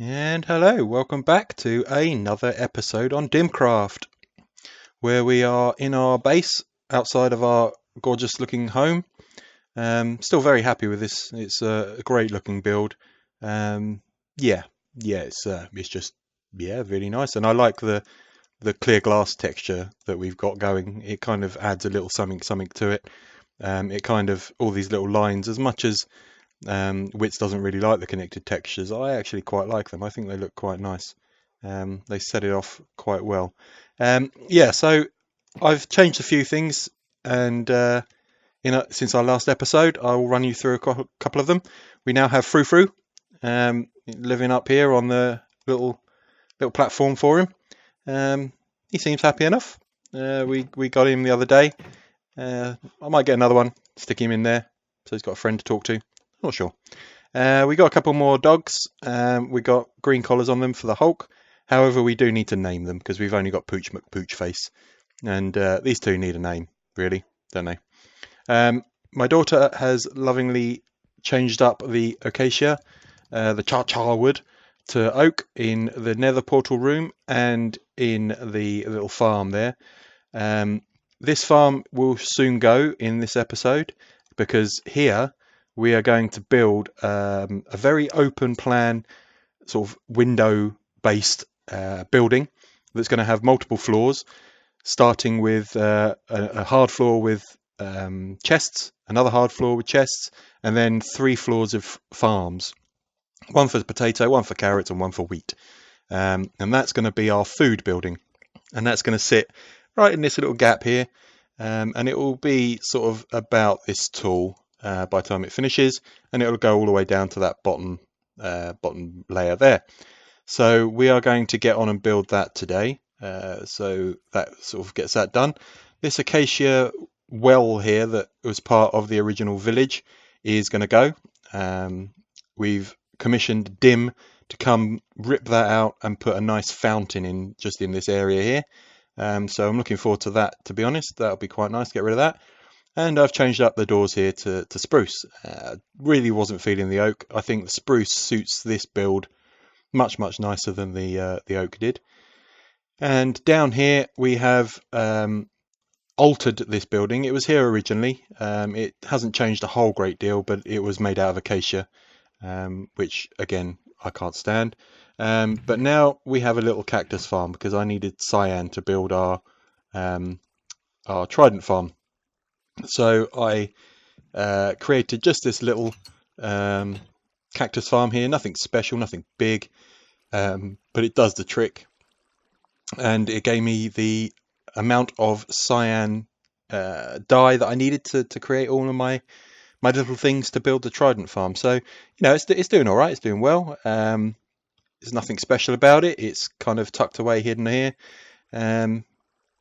And hello, welcome back to another episode on DimCraft, where we are in our base outside of our gorgeous looking home. Still very happy with this. It's a great looking build. Um, yeah, it's just really nice, and I like the clear glass texture that we've got going. It kind of adds a little something to it. It kind of all these little lines, as much as Wits doesn't really like the connected textures. I actually quite like them. I think they look quite nice. They set it off quite well. So I've changed a few things, and since our last episode, I'll run you through a couple of them. We now have Frou living up here on the little platform for him. He seems happy enough. We got him the other day. I might get another one, stick him in there, so he's got a friend to talk to. Not sure. We got a couple more dogs. We got green collars on them for the Hulk. However, we do need to name them because we've only got Pooch McPoochface, and these two need a name, really, don't they? My daughter has lovingly changed up the acacia, the char wood, to oak in the nether portal room and in the little farm there. This farm will soon go in this episode because here we are going to build a very open plan, sort of window based building that's going to have multiple floors, starting with a hard floor with chests, another hard floor with chests, and then 3 floors of farms. One for potato, one for carrots, and one for wheat. And that's going to be our food building. And that's going to sit right in this little gap here. And it will be sort of about this tall by the time it finishes. And it will go all the way down to that bottom layer there. So we are going to get on and build that today. So that sort of gets that done. This acacia well here that was part of the original village is going to go. We've commissioned Dim to come rip that out and put a nice fountain in just in this area here. So I'm looking forward to that, to be honest. That'll be quite nice to get rid of that. And I've changed up the doors here to spruce. Really wasn't feeling the oak. I think the spruce suits this build much nicer than the oak did. And down here we have altered this building. It was here originally. It hasn't changed a whole great deal, but it was made out of acacia, which again I can't stand. But now we have a little cactus farm because I needed cyan to build our trident farm. So I created just this little cactus farm here. Nothing special, nothing big, but it does the trick. And it gave me the amount of cyan dye that I needed to create all of my little things to build the trident farm. So, it's doing all right. It's doing well. There's nothing special about it. It's kind of tucked away hidden here.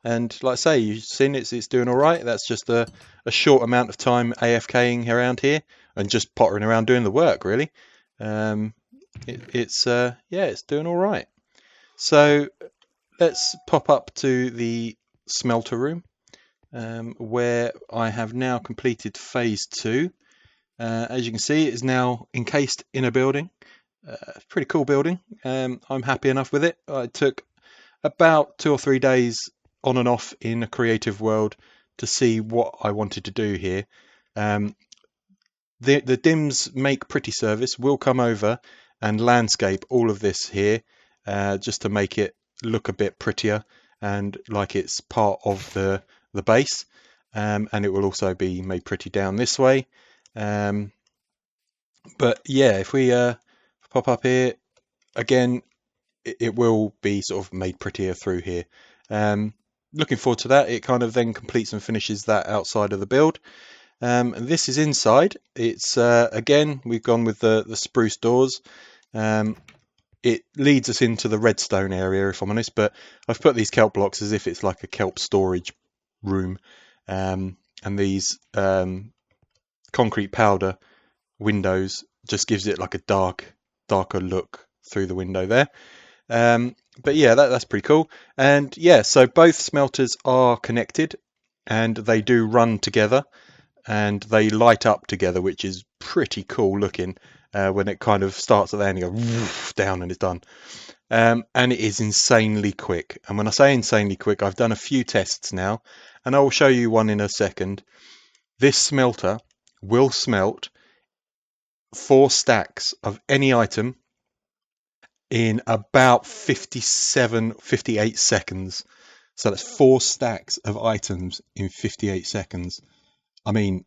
And like I say, you've seen it's doing all right. That's just a short amount of time AFKing around here and just pottering around doing the work, really. It's doing all right. So let's pop up to the smelter room, where I have now completed phase 2. As you can see, it is now encased in a building. Pretty cool building. I'm happy enough with it. I took about 2 or 3 days on and off in a creative world to see what I wanted to do here. The Dims Make Pretty service will come over and landscape all of this here, just to make it look a bit prettier and like it's part of the base. And it will also be made pretty down this way. But yeah, if we pop up here again, it will be sort of made prettier through here. Looking forward to that. It kind of then completes and finishes that outside of the build. And this is inside. It's again, we've gone with the spruce doors. It leads us into the redstone area, if I'm honest, but I've put these kelp blocks as if it's like a kelp storage room. And these concrete powder windows just gives it like a darker look through the window there. But yeah, that's pretty cool. And yeah, so both smelters are connected and they do run together and they light up together, which is pretty cool looking when it kind of starts at there and you go woof, down and it's done. And it is insanely quick. And when I say insanely quick, I've done a few tests now, and I will show you one in a second. This smelter will smelt 4 stacks of any item in about 58 seconds. So that's 4 stacks of items in 58 seconds. I mean,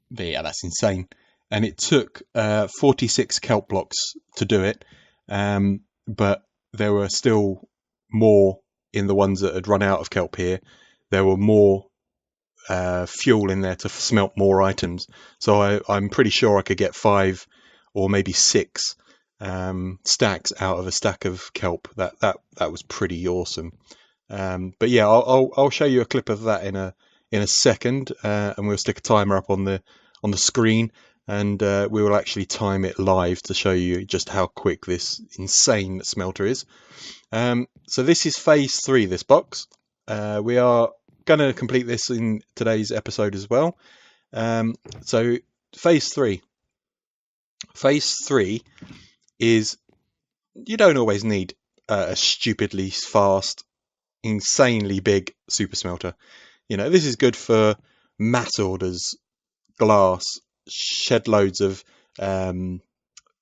yeah, that's insane. And it took 46 kelp blocks to do it, but there were still more in the ones that had run out of kelp here. There were more fuel in there to smelt more items. So I'm pretty sure I could get 5 or maybe 6 stacks out of a stack of kelp. That was pretty awesome. But yeah, I'll show you a clip of that in a second, and we'll stick a timer up on the screen, and we will actually time it live to show you just how quick this insane smelter is. So this is phase 3, this box. We are going to complete this in today's episode as well. So phase 3 is, you don't always need a stupidly fast, insanely big super smelter. You know, this is good for mass orders, glass, shed loads of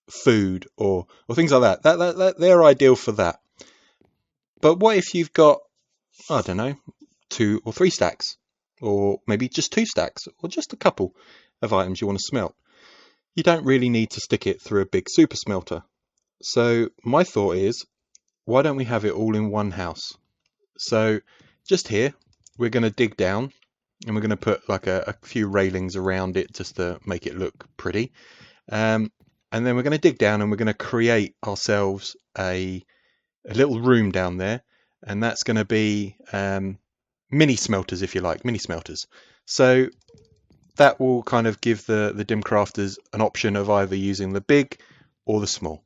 food or things like that. They're ideal for that. But what if you've got, I don't know, 2 or 3 stacks, or maybe just 2 stacks, or just a couple of items you want to smelt? You don't really need to stick it through a big super smelter. So my thought is, why don't we have it all in one house? So just here, we're going to dig down, and we're going to put like a few railings around it just to make it look pretty. And then we're going to dig down, and we're going to create ourselves a little room down there, and that's going to be mini smelters, if you like, mini smelters. So that will kind of give the DimCrafters an option of either using the big or the small.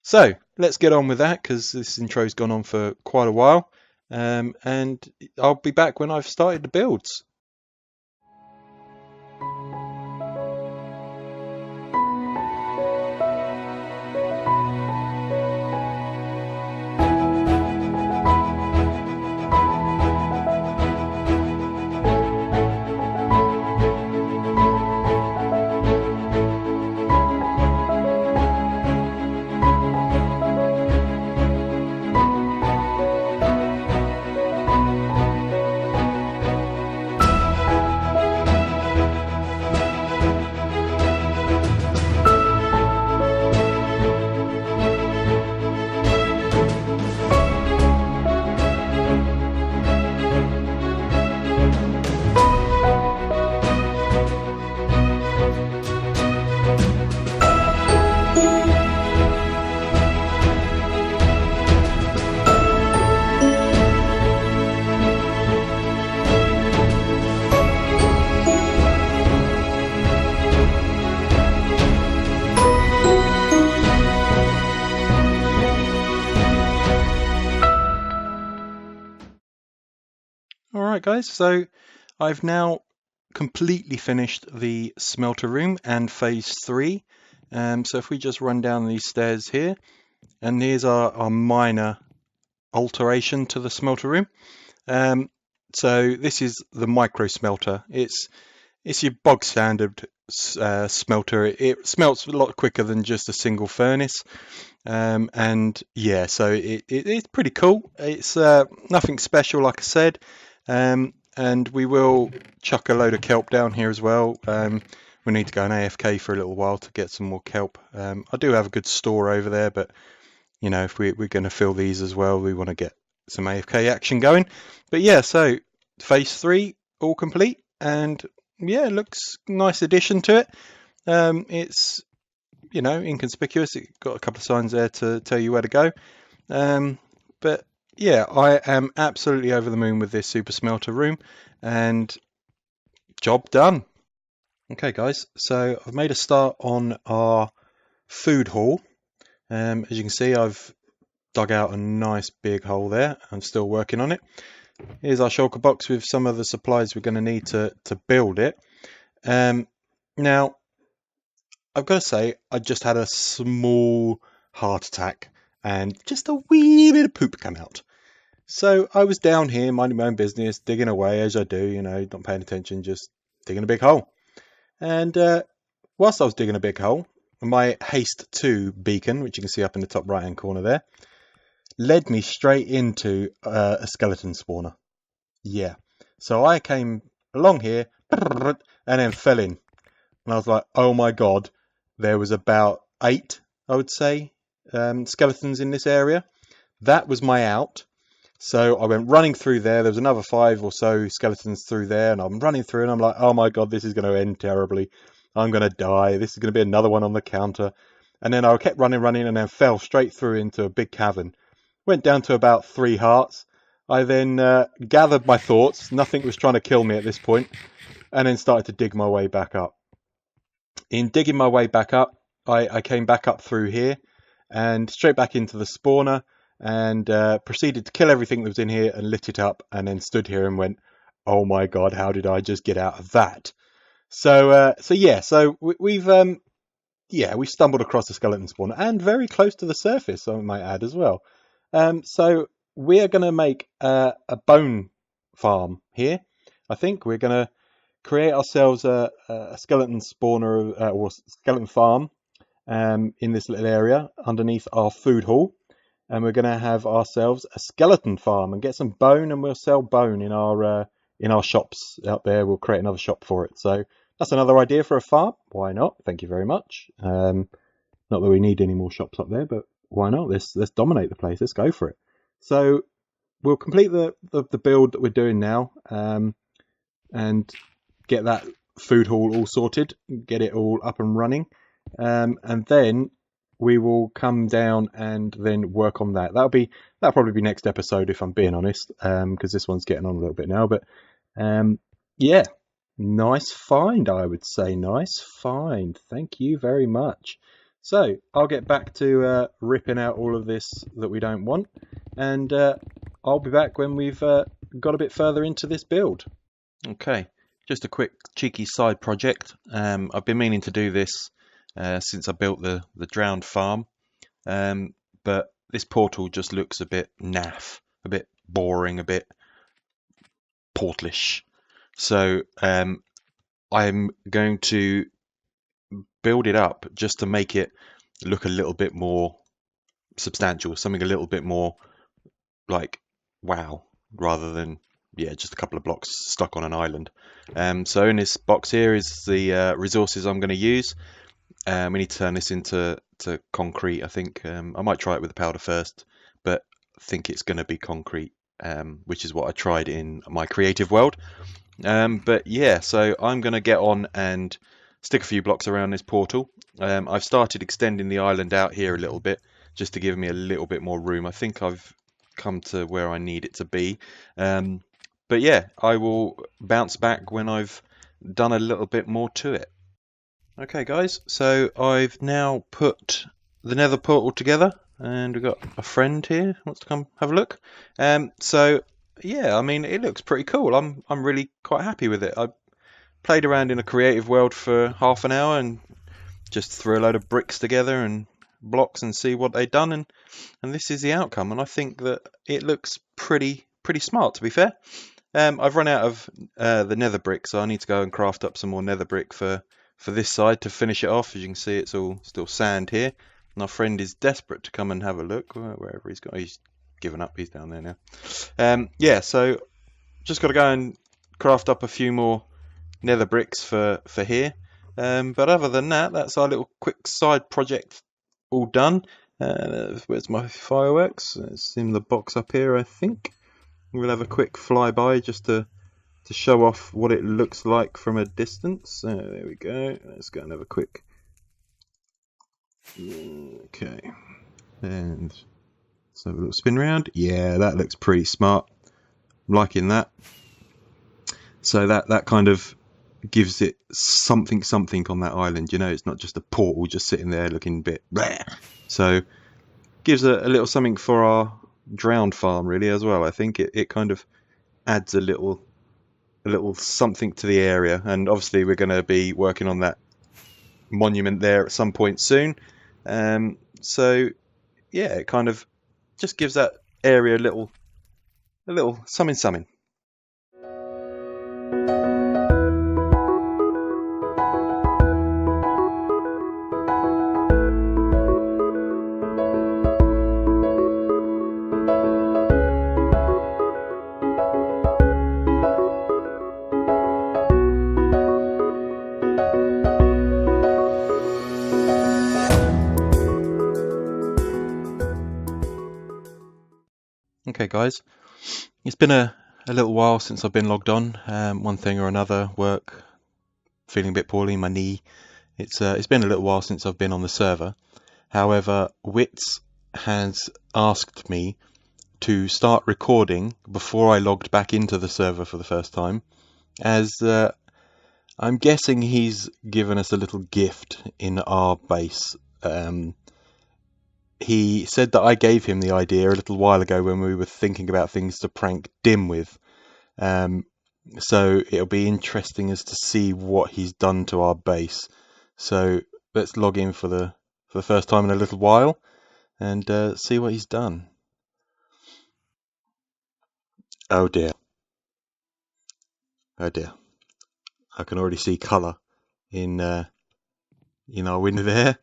So let's get on with that, because this intro's gone on for quite a while, and I'll be back when I've started the builds. Alright guys, so I've now completely finished the smelter room and phase 3. So if we just run down these stairs here, and here's our minor alteration to the smelter room. So this is the micro smelter. It's your bog standard smelter. It smelts a lot quicker than just a single furnace. And yeah, so it's pretty cool. It's nothing special, like I said. And we will chuck a load of kelp down here as well. We need to go on AFK for a little while to get some more kelp. I do have a good store over there, but you know, if we're going to fill these as well, we want to get some AFK action going. But yeah, so phase 3 all complete, and yeah, it looks nice addition to it. It's, you know, inconspicuous. It got a couple of signs there to tell you where to go. But yeah, I am absolutely over the moon with this super smelter room, and job done. Okay guys, so I've made a start on our food haul. As you can see, I've dug out a nice big hole there. I'm still working on it. Here's our shulker box with some of the supplies we're going to need to build it. Now, I've got to say, I just had a small heart attack and just a wee bit of poop come out. So I was down here minding my own business, digging away as I do, not paying attention, just digging a big hole. And whilst I was digging a big hole, my Haste 2 beacon, which you can see up in the top right hand corner there, led me straight into a skeleton spawner. Yeah. So I came along here and then fell in. And I was like, oh my God, there was about 8, I would say, skeletons in this area. That was my out. So I went running through there. There was another 5 or so skeletons through there. And I'm running through and I'm like, oh my God, this is going to end terribly. I'm going to die. This is going to be another one on the counter. And then I kept running, and then fell straight through into a big cavern. Went down to about 3 hearts. I then gathered my thoughts. Nothing was trying to kill me at this point. And then started to dig my way back up. In digging my way back up, I came back up through here and straight back into the spawner and proceeded to kill everything that was in here and lit it up, and then stood here and went, oh my God, how did I just get out of that? So we've stumbled across a skeleton spawner and very close to the surface, I might add as well. So we are going to make a bone farm here. I think we're going to create ourselves a skeleton spawner or skeleton farm in this little area underneath our food hall, and we're going to have ourselves a skeleton farm and get some bone, and we'll sell bone in our shops out there. We'll create another shop for it. So that's another idea for a farm. Why not? Thank you very much. Not that we need any more shops up there, but why not? Let's dominate the place. Let's go for it. So we'll complete the build that we're doing now, and get that food hall all sorted, get it all up and running, and then we will come down and then work on that. That'll probably be next episode, if I'm being honest, because this one's getting on a little bit now. But yeah, nice find, I would say. Nice find. Thank you very much. So I'll get back to ripping out all of this that we don't want, and I'll be back when we've got a bit further into this build. Okay, just a quick cheeky side project. I've been meaning to do this since I built the drowned farm, but this portal just looks a bit naff, a bit boring, a bit portalish. So I'm going to build it up just to make it look a little bit more substantial, something a little bit more like wow, rather than just a couple of blocks stuck on an island. So in this box here is the resources I'm going to use. We need to turn this into concrete. I think I might try it with the powder first, but I think it's going to be concrete, which is what I tried in my creative world. But yeah, so I'm going to get on and stick a few blocks around this portal. I've started extending the island out here a little bit just to give me a little bit more room. I think I've come to where I need it to be. But yeah, I will bounce back when I've done a little bit more to it. Okay guys, so I've now put the nether portal together, and we've got a friend here who wants to come have a look. So yeah, I mean, it looks pretty cool. I'm really quite happy with it. I played around in a creative world for half an hour and just threw a load of bricks together and blocks and see what they'd done, and this is the outcome, and I think that it looks pretty smart, to be fair. I've run out of the nether brick, so I need to go and craft up some more nether brick for this side to finish it off. As you can see, it's all still sand here, and our friend is desperate to come and have a look wherever he's gone. He's given up. He's down there now. Yeah, so just got to go and craft up a few more nether bricks for here. But other than that, that's our little quick side project all done. Where's my fireworks? It's in the box up here, I think. We'll have a quick flyby just to show off what it looks like from a distance. There we go. Let's go and have a quick. Okay. And let's have a little spin round. Yeah, that looks pretty smart. I'm liking that. So that kind of gives it something on that island. You know, it's not just a portal just sitting there looking a bit rare. So gives a little something for our drowned farm really as well. I think it kind of adds a little something to the area, and obviously we're going to be working on that monument there at some point soon. So yeah, it kind of just gives that area a little something. Okay guys, it's been a little while since I've been logged on. One thing or another, work, feeling a bit poorly, my knee. It's been a little while since I've been on the server. However, Wits has asked me to start recording before I logged back into the server for the first time, as I'm guessing he's given us a little gift in our base. He said that I gave him the idea a little while ago when we were thinking about things to prank Dim with. So it'll be interesting as to see what he's done to our base. So let's log in for the first time in a little while and see what he's done. Oh dear. Oh dear. I can already see colour in our window there.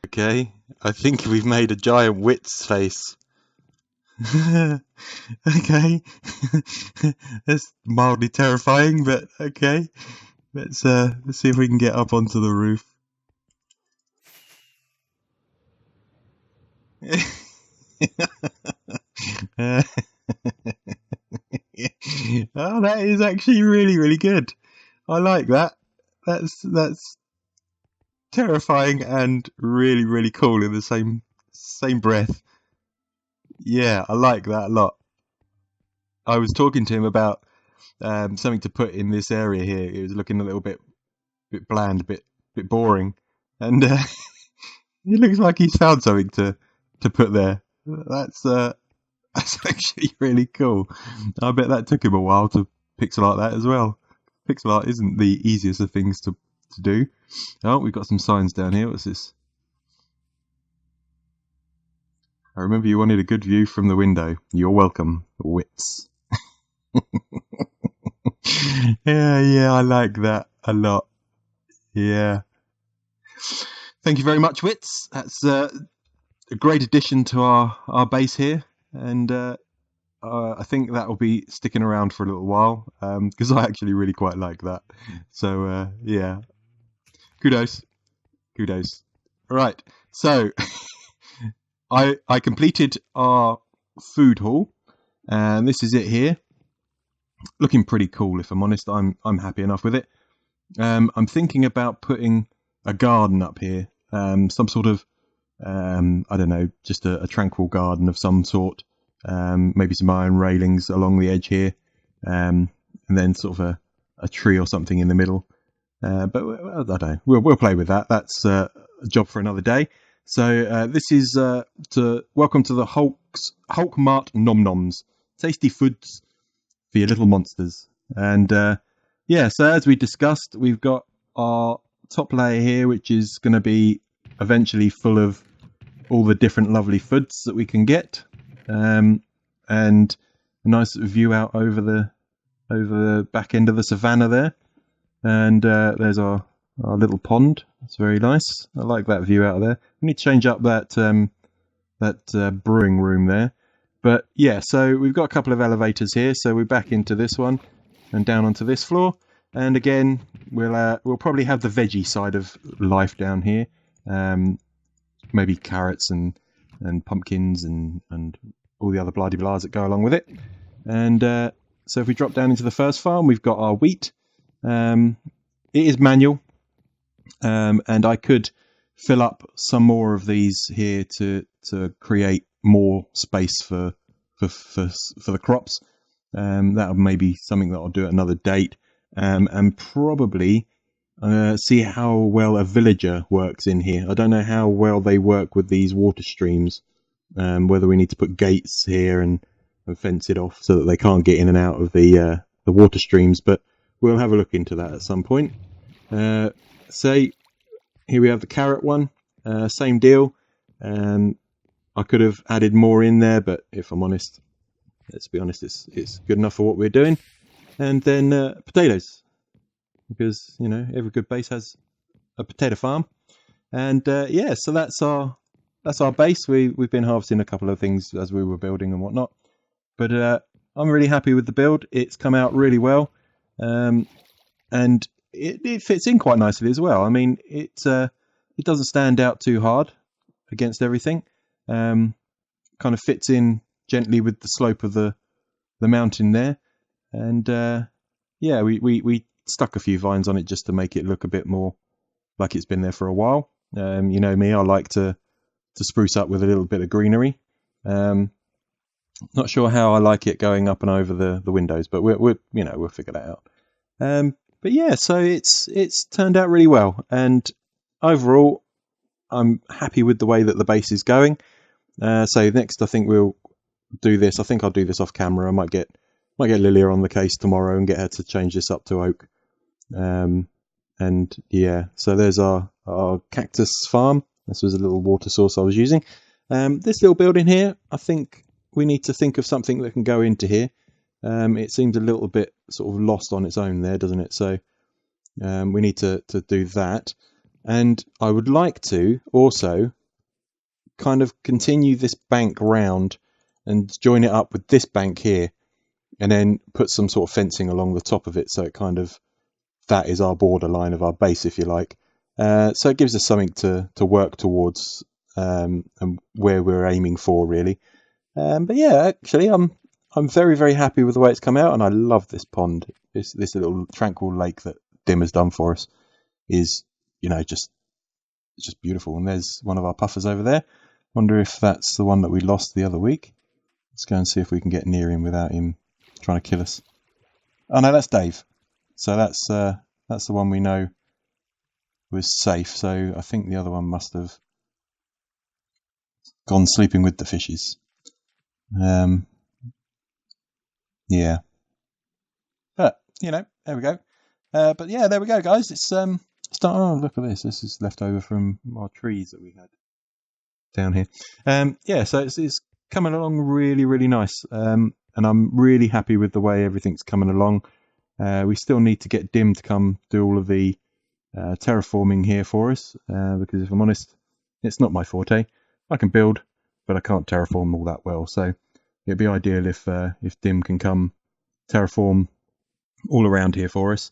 Okay, I think we've made a giant Wits face. Okay, that's mildly terrifying, but okay. Let's see if we can get up onto the roof. Oh, that is actually really good. I like that. That's terrifying and really cool in the same breath. Yeah, I like that a lot. I was talking to him about something to put in this area here. It was looking a little bit bland, bit boring, and it looks like he's found something to put there. That's actually really cool. I bet that took him a while to pixel art that as well. Pixel art isn't the easiest of things to do. Oh, we've got some signs down here. What's this? I remember you wanted a good view from the window. You're welcome, Wits. Yeah, I like that a lot. Yeah. Thank you very much, Wits. That's a great addition to our base here, and I think that will be sticking around for a little while, because I actually really quite like that. So yeah, kudos. Right, so I completed our food haul, and this is it here. Looking pretty cool, if I'm honest. I'm happy enough with it. I'm thinking about putting a garden up here, some sort of I don't know, just a tranquil garden of some sort. Maybe some iron railings along the edge here, and then sort of a tree or something in the middle. But I don't know. We'll play with that. That's a job for another day. So this is welcome to the Hulk Mart Nom Noms, tasty foods for your little monsters. And yeah, so as we discussed, we've got our top layer here, which is going to be eventually full of all the different lovely foods that we can get, and a nice view out over the back end of the savannah there. And there's our little pond. It's very nice. I like that view out of there. We need to change up that brewing room there. But yeah, so we've got a couple of elevators here. So we're back into this one and down onto this floor. And again, we'll probably have the veggie side of life down here. Maybe carrots and pumpkins and all the other blah-de-blahs that go along with it. And so if we drop down into the first farm, we've got our wheat. It is manual, and I could fill up some more of these here to create more space for the crops. That'll maybe something that I'll do at another date, and probably see how well a villager works in here. I don't know how well they work with these water streams, whether we need to put gates here and fence it off so that they can't get in and out of the water streams, but we'll have a look into that at some point. Say here we have the carrot one, same deal. I could have added more in there, but if I'm honest, let's be honest, it's good enough for what we're doing. And then potatoes, because you know every good base has a potato farm. And yeah, so that's our base. We've been harvesting a couple of things as we were building and whatnot, but I'm really happy with the build. It's come out really well, and it fits in quite nicely as well. I mean, it doesn't stand out too hard against everything. Kind of fits in gently with the slope of the mountain there, and yeah, we stuck a few vines on it just to make it look a bit more like it's been there for a while. You know me, I like to spruce up with a little bit of greenery. Not sure how I like it going up and over the windows, but we'll figure that out. But yeah, so it's turned out really well, and overall I'm happy with the way that the base is going. So next I think we'll do this. I think I'll do this off camera. I might get Lilia on the case tomorrow and get her to change this up to oak. And yeah, so there's our cactus farm. This was a little water source I was using. This little building here, I think we need to think of something that can go into here. It seems a little bit sort of lost on its own there, doesn't it? So we need to do that. And I would like to also kind of continue this bank round and join it up with this bank here, and then put some sort of fencing along the top of it, so it kind of, that is our borderline of our base, if you like. So it gives us something to work towards, and where we're aiming for, really. But yeah, actually, I'm very, very happy with the way it's come out, and I love this pond. This little tranquil lake that Dim has done for us is, you know, it's just beautiful. And there's one of our puffers over there. Wonder if that's the one that we lost the other week. Let's go and see if we can get near him without him trying to kill us. Oh no, that's Dave. So that's the one we know was safe. So I think the other one must have gone sleeping with the fishes. Yeah. But you know, there we go. But yeah, there we go, guys. It's oh, look at this. This is left over from our trees that we had down here. Yeah, so it's coming along really, really nice. And I'm really happy with the way everything's coming along. We still need to get Dim to come do all of the terraforming here for us, because if I'm honest, it's not my forte. I can build, but I can't terraform all that well. So it'd be ideal if Dim can come terraform all around here for us,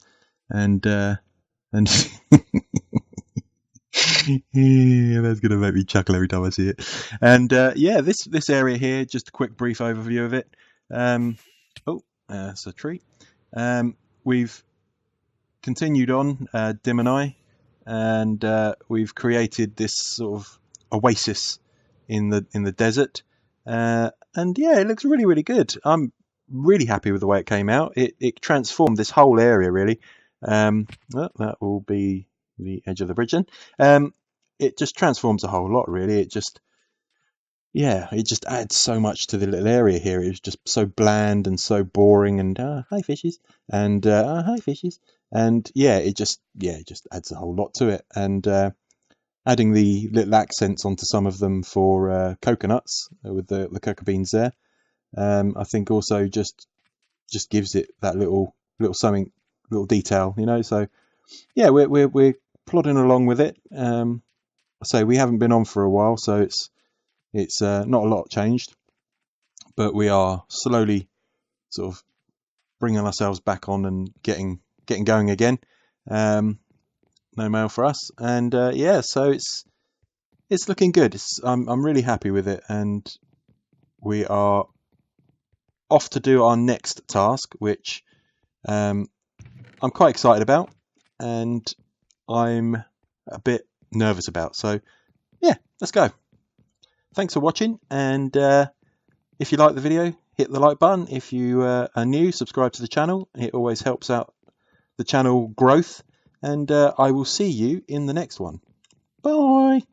and yeah, that's gonna make me chuckle every time I see it. And yeah, this area here, just a quick brief overview of it. Oh, it's a tree. We've continued on, Dim and I, and we've created this sort of oasis in the desert. And yeah, it looks really, really good. I'm really happy with the way it came out. It transformed this whole area, really. Well, that will be the edge of the bridge then. It just transforms a whole lot, really. It just adds so much to the little area here. It was just so bland and so boring, and hi fishes, and hi fishes, and yeah, it just adds a whole lot to it. And adding the little accents onto some of them for coconuts with the cocoa beans there, I think also just gives it that little something, little detail, you know. So yeah, we're plodding along with it. So we haven't been on for a while, so it's not a lot changed, but we are slowly sort of bringing ourselves back on and getting going again. No mail for us, and yeah, so it's looking good. I'm really happy with it, and we are off to do our next task, which I'm quite excited about, and I'm a bit nervous about. So yeah, let's go. Thanks for watching, and if you like the video, hit the like button. If you are new, subscribe to the channel. It always helps out the channel growth, and I will see you in the next one. Bye.